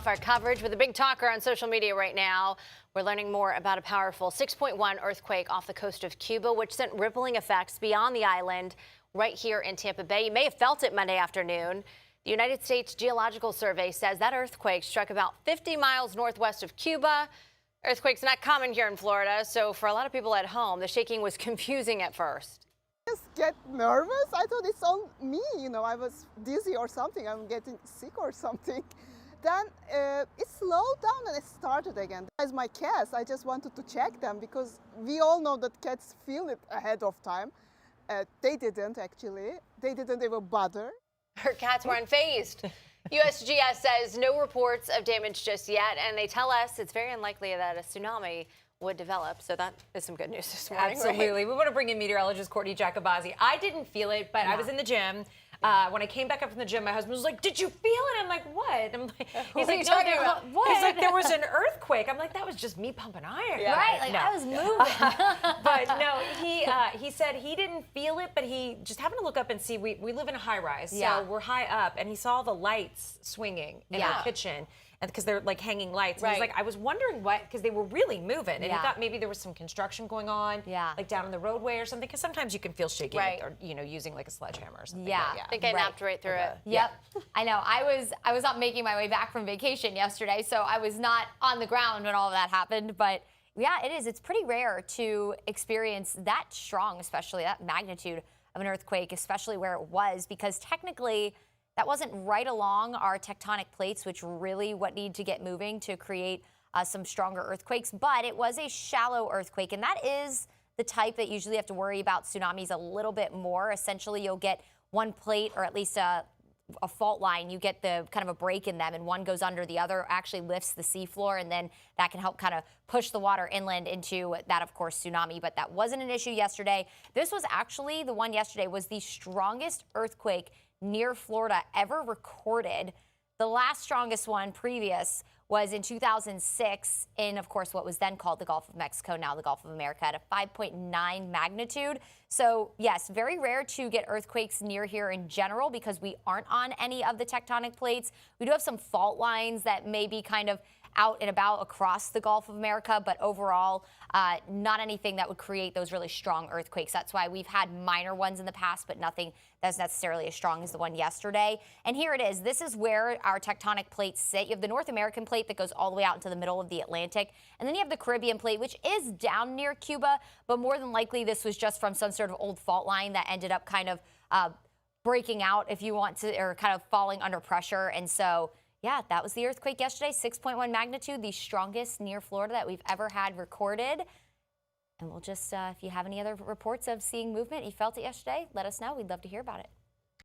Our coverage with a big talker on social media right now. We're learning more about a powerful 6.1 earthquake off the coast of Cuba, which sent rippling effects beyond the island right here in Tampa Bay. You may have felt it Monday afternoon. The United States Geological Survey says that earthquake struck about 50 miles northwest of Cuba. Earthquake's not common here in Florida, so for a lot of people at home, the shaking was confusing at first. Just get nervous. I thought it's on me, I was dizzy or something. I'm getting sick or something. Then it slowed down and it started again. As my cats, I just wanted to check them because we all know that cats feel it ahead of time. They didn't actually. They didn't even bother. Her cats were unfazed. USGS says no reports of damage just yet, and they tell us it's very unlikely that a tsunami would develop. So that is some good news this morning. Absolutely. Right? We want to bring in meteorologist Courtney Jacobazzi. I didn't feel it, but I was in the gym. When I came back up from the gym, my husband was like, "Did you feel it?" I'm like, "What?" I'm like, "He's like, talking about what?" He's like, "There was an earthquake." I'm like, "That was just me pumping iron." Yeah. Right, like no. I was moving. But no, he said he didn't feel it, but he just happened to look up and see. We live in a high rise, so we're high up, and he saw the lights swinging in our kitchen. And because they're like hanging lights. And he's like, I was wondering what, because they were really moving. And he thought maybe there was some construction going on, like down on the roadway or something. Because sometimes you can feel shaking or, using like a sledgehammer or something. I think I napped right through it. Yep. I know. I was not making my way back from vacation yesterday, so I was not on the ground when all of that happened. But yeah, it is. It's pretty rare to experience that strong, especially that magnitude of an earthquake, especially where it was, because technically that wasn't right along our tectonic plates, which really what need to get moving to create some stronger earthquakes. But it was a shallow earthquake, and that is the type that usually have to worry about tsunamis a little bit more. Essentially, you'll get one plate or at least a fault line. You get the kind of a break in them, and one goes under the other, actually lifts the seafloor, and then that can help kind of push the water inland into that, of course, tsunami. But that wasn't an issue yesterday. This was actually, the one yesterday was the strongest earthquake near Florida ever recorded. The last strongest one previous was in 2006 in, of course, what was then called the Gulf of Mexico, now the Gulf of America, at a 5.9 magnitude. So yes, very rare to get earthquakes near here in general because we aren't on any of the tectonic plates. We do have some fault lines that may be kind of out and about across the Gulf of America, but overall, not anything that would create those really strong earthquakes. That's why we've had minor ones in the past, but nothing that's necessarily as strong as the one yesterday. And here it is. This is where our tectonic plates sit. You have the North American plate that goes all the way out into the middle of the Atlantic, and then you have the Caribbean plate, which is down near Cuba, but more than likely this was just from some sort of old fault line that ended up kind of breaking out, if you want to, or kind of falling under pressure. And so yeah, that was the earthquake yesterday, 6.1 magnitude, the strongest near Florida that we've ever had recorded. And we'll just, if you have any other reports of seeing movement, you felt it yesterday, let us know. We'd love to hear about it.